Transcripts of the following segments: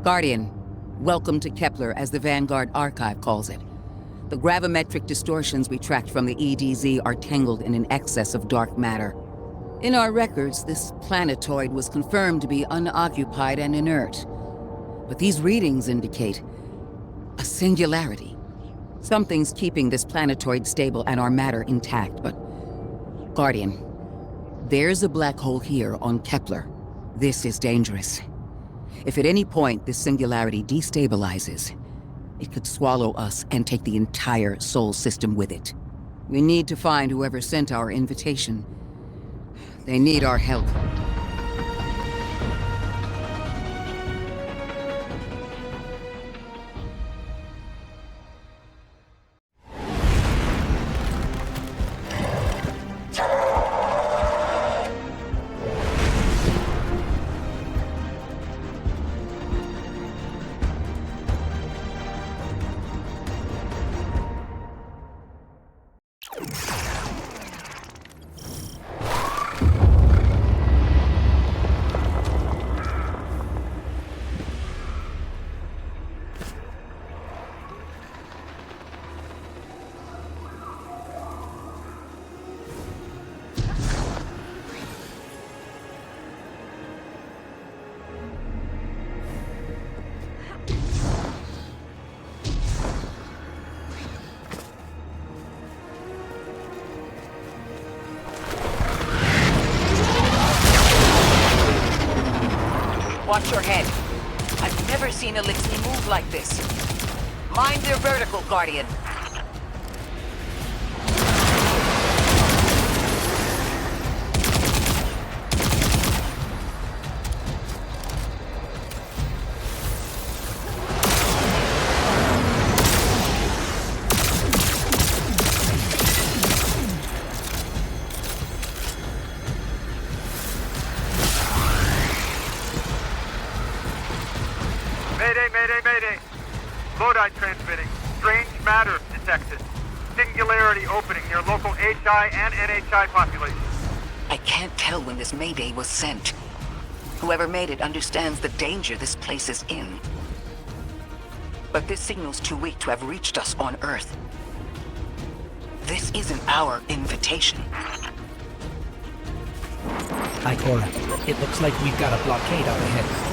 Guardian, welcome to Kepler, as the Vanguard Archive calls it. The gravimetric distortions we tracked from the EDZ are tangled in an excess of dark matter. In our records, this planetoid was confirmed to be unoccupied and inert. But these readings indicate a singularity. Something's keeping this planetoid stable and our matter intact, but... Guardian, there's a black hole here on Kepler. This is dangerous. If at any point this singularity destabilizes, it could swallow us and take the entire Sol system with it. We need to find whoever sent our invitation. They need our help. Watch your head. I've never seen Elixir move like this. Mind their vertical, Guardian. Mayday! Lodi transmitting. Strange matter detected. Singularity opening near local HI and NHI population. I can't tell when this Mayday was sent. Whoever made it understands the danger this place is in. But this signal's too weak to have reached us on Earth. This isn't our invitation. Hi, Cora. It looks like we've got a blockade up ahead.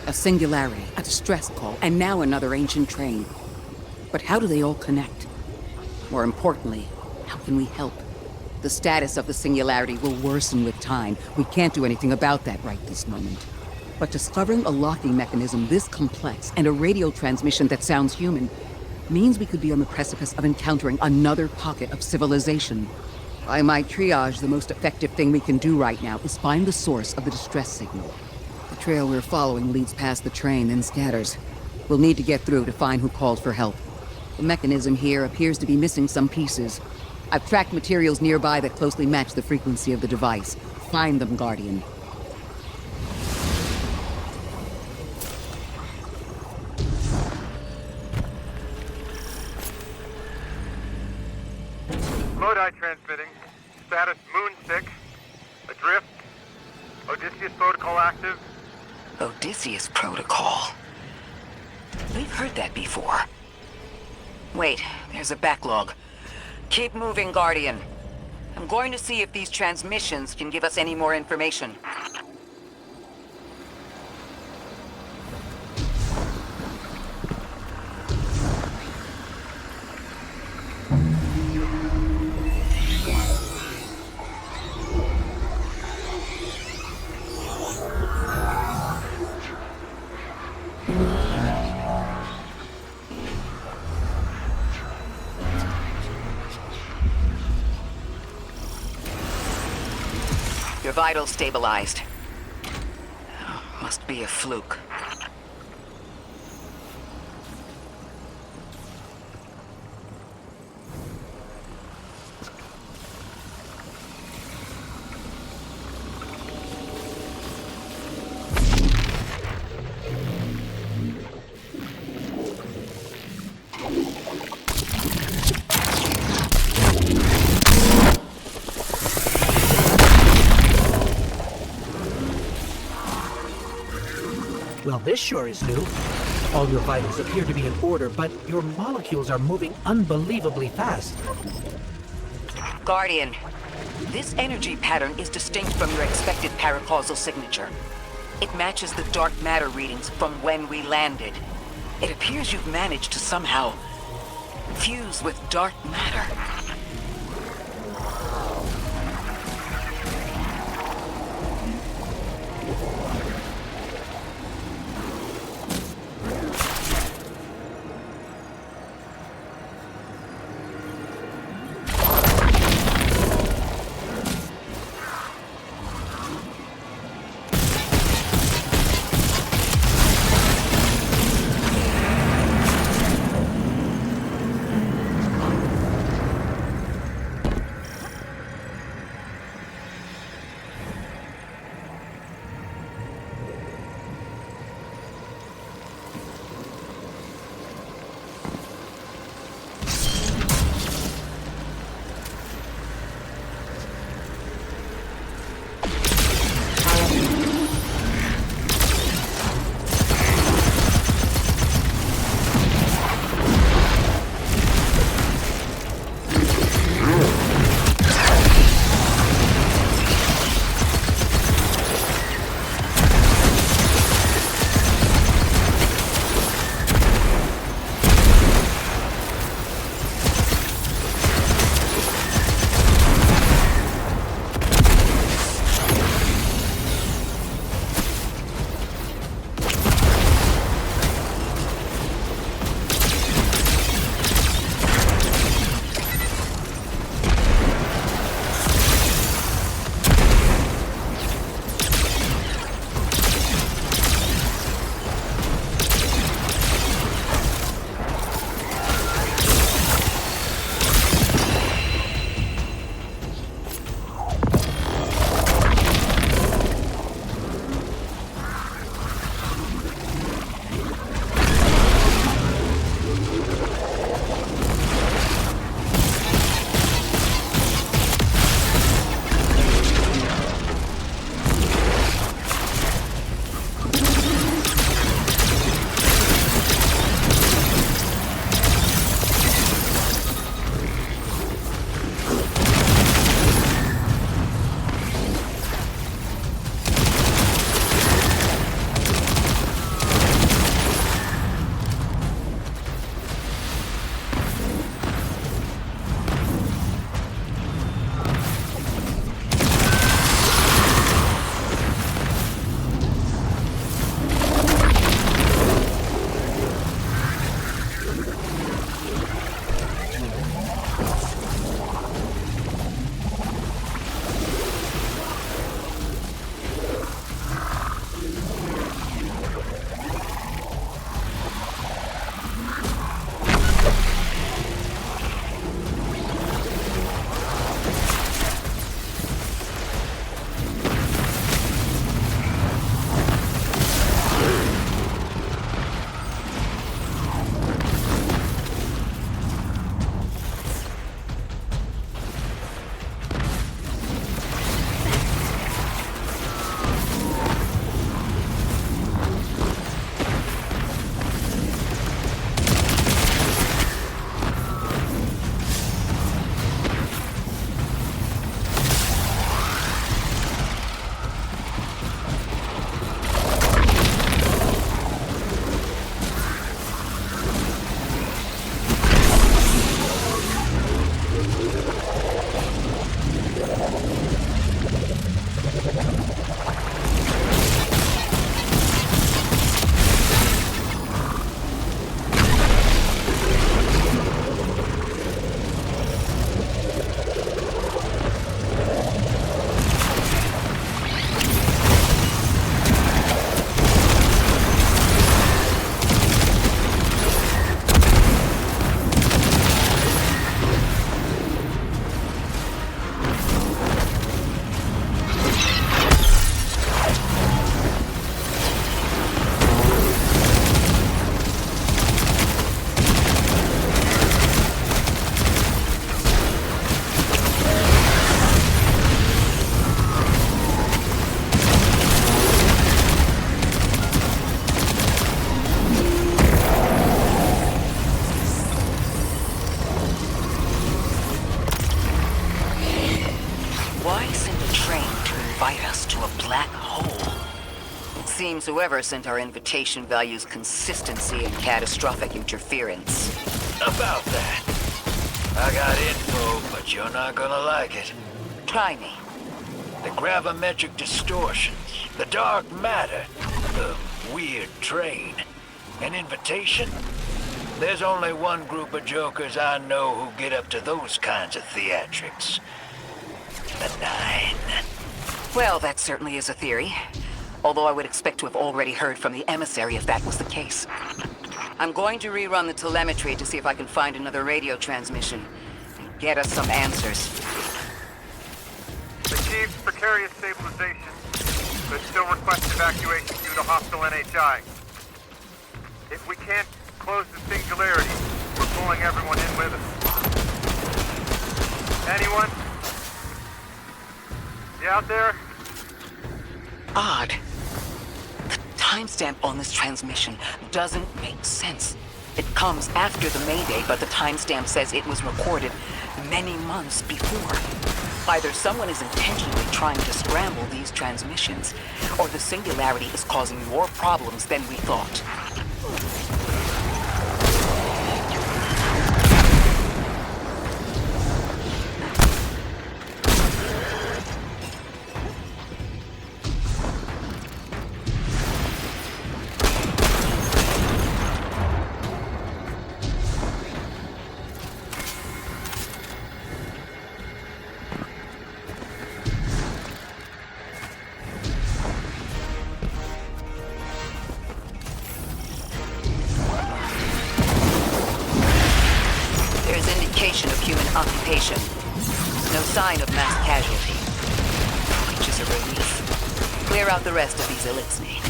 A singularity, a distress call, and now another ancient train. But how do they all connect? More importantly, how can we help? The status of the singularity will worsen with time. We can't do anything about that right this moment. But discovering a locking mechanism this complex and a radio transmission that sounds human means we could be on the precipice of encountering another pocket of civilization. By my triage, the most effective thing we can do right now is find the source of the distress signal. The trail we're following leads past the train, then scatters. We'll need to get through to find who called for help. The mechanism here appears to be missing some pieces. I've tracked materials nearby that closely match the frequency of the device. Find them, Guardian. Lodi transmitting. Status moon sick. Adrift. Odysseus protocol active. Odysseus protocol. We've heard that before. Wait, there's a backlog. Keep moving, Guardian. I'm going to see if these transmissions can give us any more information. Your vitals stabilized. Must be a fluke. Well, this sure is new. All your vitals appear to be in order, but your molecules are moving unbelievably fast. Guardian, this energy pattern is distinct from your expected paracausal signature. It matches the dark matter readings from when we landed. It appears you've managed to somehow fuse with dark matter. Seems whoever sent our invitation values consistency and catastrophic interference. About that. I got info, but you're not gonna like it. Try me. The gravimetric distortions, the dark matter, the weird train. An invitation? There's only one group of jokers I know who get up to those kinds of theatrics. The 9. Well, that certainly is a theory. Although I would expect to have already heard from the emissary if that was the case. I'm going to rerun the telemetry to see if I can find another radio transmission. Get us some answers. Achieved precarious stabilization, but still request evacuation due to hostile NHI. If we can't close the singularity, we're pulling everyone in with us. Anyone? You out there? Odd. The timestamp on this transmission doesn't make sense. It comes after the Mayday, but the timestamp says it was recorded many months before. Either someone is intentionally trying to scramble these transmissions, or the singularity is causing more problems than we thought. Of human occupation. No sign of mass casualty. Which is a relief. Clear out the rest of these elixni.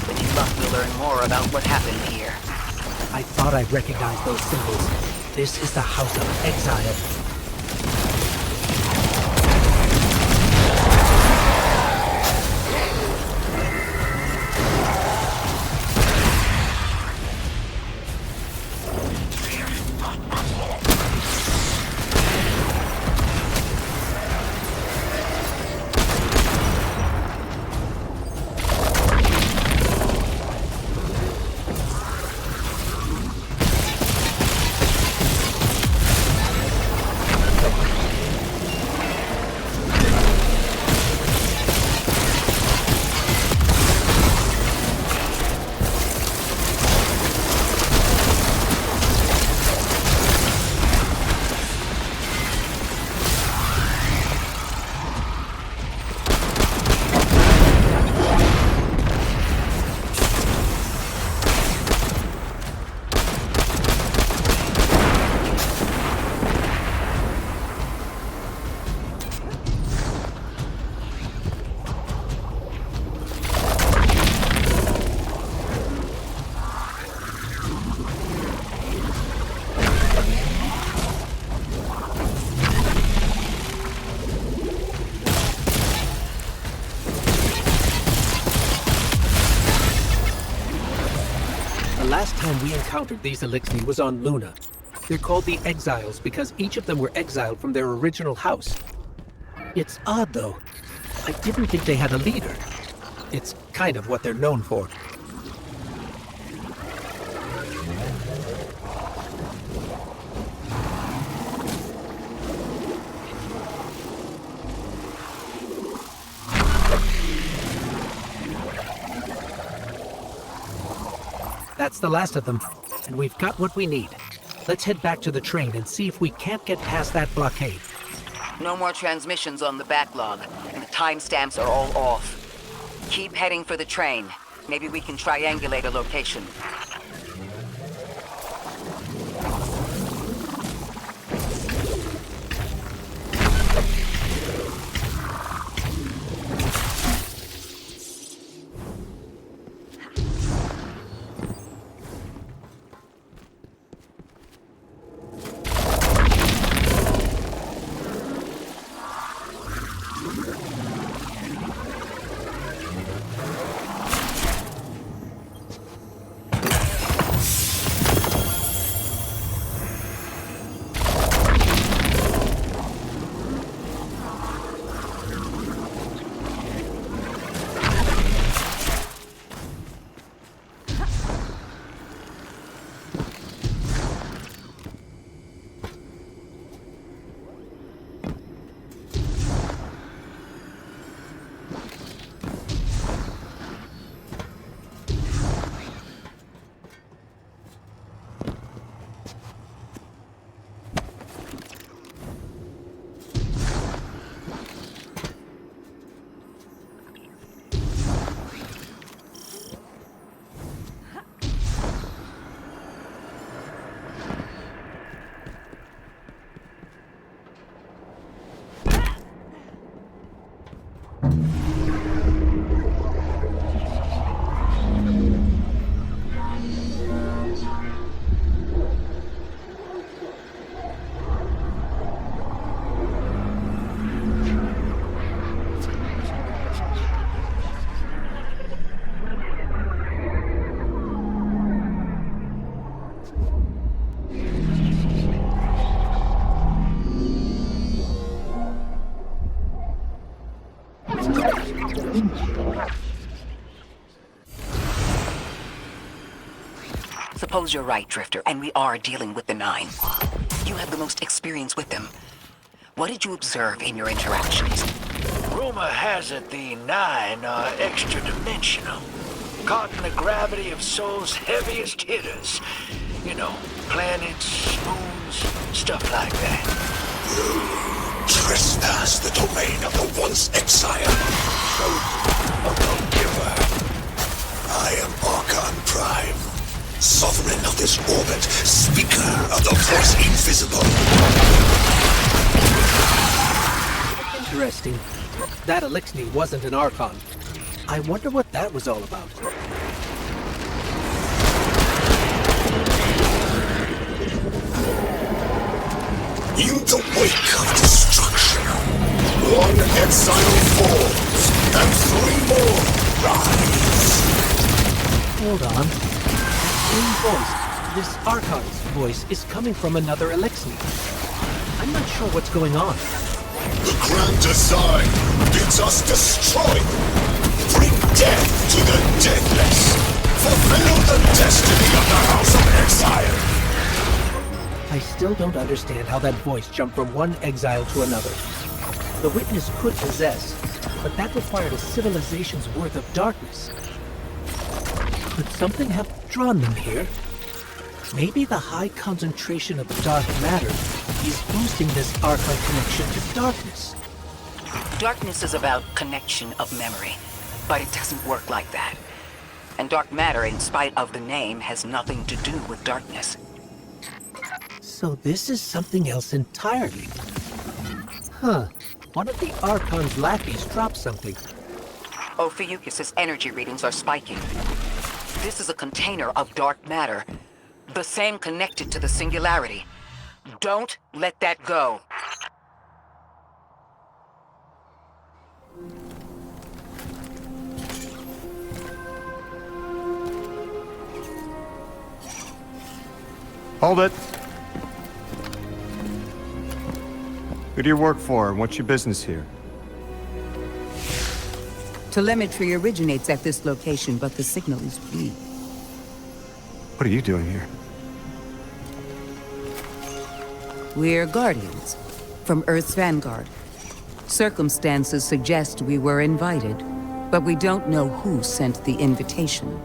With any luck, we'll learn more about what happened here. I thought I recognized those symbols. This is the House of Exile. Last time we encountered these elixni was on Luna. They're called the Exiles because each of them were exiled from their original house. It's odd, though. I didn't think they had a leader. It's kind of what they're known for. That's the last of them, and we've got what we need. Let's head back to the train and see if we can't get past that blockade. No more transmissions on the backlog, and the timestamps are all off. Keep heading for the train. Maybe we can triangulate a location. Suppose you're right, Drifter, and we are dealing with the Nine. You have the most experience with them. What did you observe in your interactions? Rumor has it the Nine are extra-dimensional. Caught in the gravity of Sol's heaviest hitters. You know, planets, moons, stuff like that. Trespass the domain of the once exile, chosen of the giver. I am Archon Prime, sovereign of this orbit, speaker of the force invisible. Interesting. That Elixir wasn't an Archon. I wonder what that was all about. In the wake of destruction, one exile falls, and three more rise. Hold on. That same voice, this Archon's voice, is coming from another Elixir. I'm not sure what's going on. The grand design bids us destroy. Bring death to the deathless. Fulfill the destiny of the House of Exile. I still don't understand how that voice jumped from one exile to another. The witness could possess, but that required a civilization's worth of darkness. Could something have drawn them here? Maybe the high concentration of the dark matter is boosting this Archon connection to darkness. Darkness is about connection of memory, but it doesn't work like that. And dark matter, in spite of the name, has nothing to do with darkness. So this is something else entirely. Huh. One of the Archon's lackeys dropped something. Ophiuchus's energy readings are spiking. This is a container of dark matter, the same connected to the singularity. Don't let that go. Hold it. Who do you work for, and what's your business here? Telemetry originates at this location, but the signal is weak. What are you doing here? We're Guardians, from Earth's vanguard. Circumstances suggest we were invited, but we don't know who sent the invitation.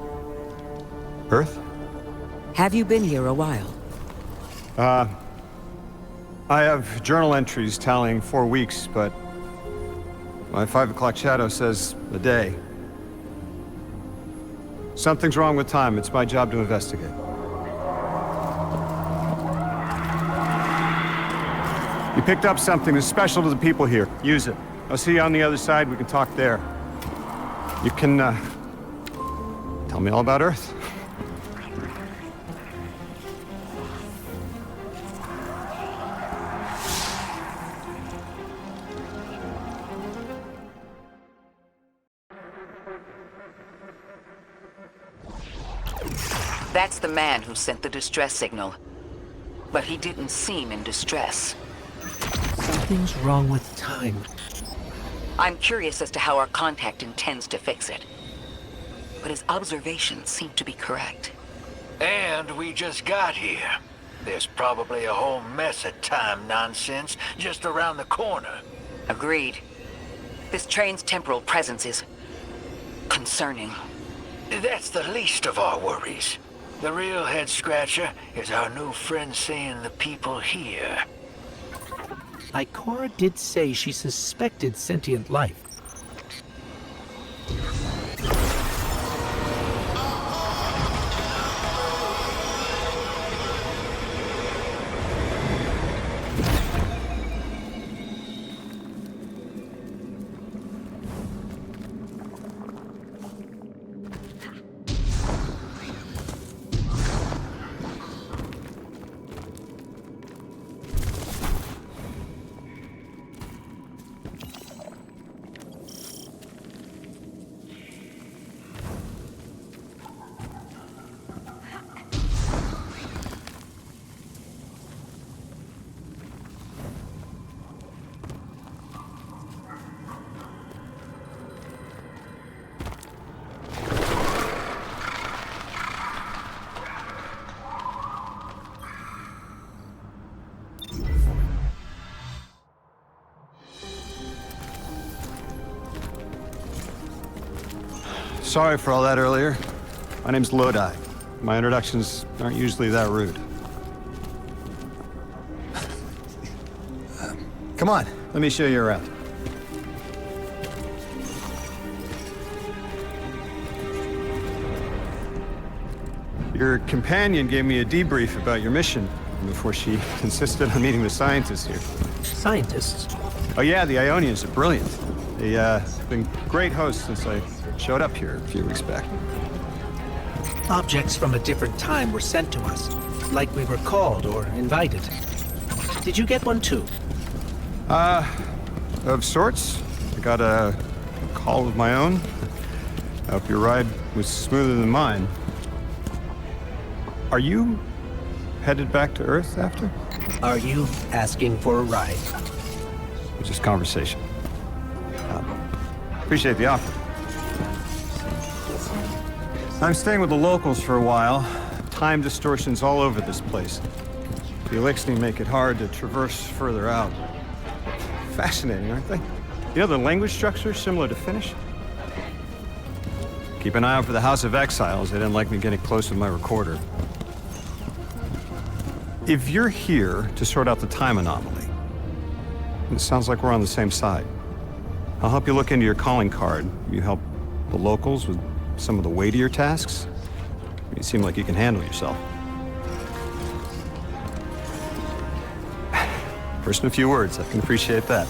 Earth? Have you been here a while? I have journal entries tallying 4 weeks, but my 5 o'clock shadow says a day. Something's wrong with time. It's my job to investigate. You picked up something that's special to the people here. Use it. I'll see you on the other side. We can talk there. You can, tell me all about Earth. That's the man who sent the distress signal. But he didn't seem in distress. Something's wrong with time. I'm curious as to how our contact intends to fix it. But his observations seem to be correct. And we just got here. There's probably a whole mess of time nonsense just around the corner. Agreed. This train's temporal presence is concerning. That's the least of our worries. The real head-scratcher is our new friend seeing the people here. Ikora did say she suspected sentient life. Sorry for all that earlier. My name's Lodi. My introductions aren't usually that rude. Come on, let me show you around. Your companion gave me a debrief about your mission before she insisted on meeting the scientists here. Scientists? Oh yeah, the Ionians are brilliant. They've been great hosts since I showed up here a few weeks back. Objects from a different time were sent to us, like we were called or invited. Did you get one too? Of sorts. I got a call of my own. I hope your ride was smoother than mine. Are you headed back to Earth after? Are you asking for a ride? Just conversation. Appreciate the offer. I'm staying with the locals for a while. Time distortions all over this place. The Elixni make it hard to traverse further out. Fascinating, aren't they? You know, the language structure is similar to Finnish. Keep an eye out for the House of Exiles. They didn't like me getting close with my recorder. If you're here to sort out the time anomaly, it sounds like we're on the same side. I'll help you look into your calling card. You help the locals with some of the weightier tasks. You seem like you can handle yourself. First in a few words, I can appreciate that.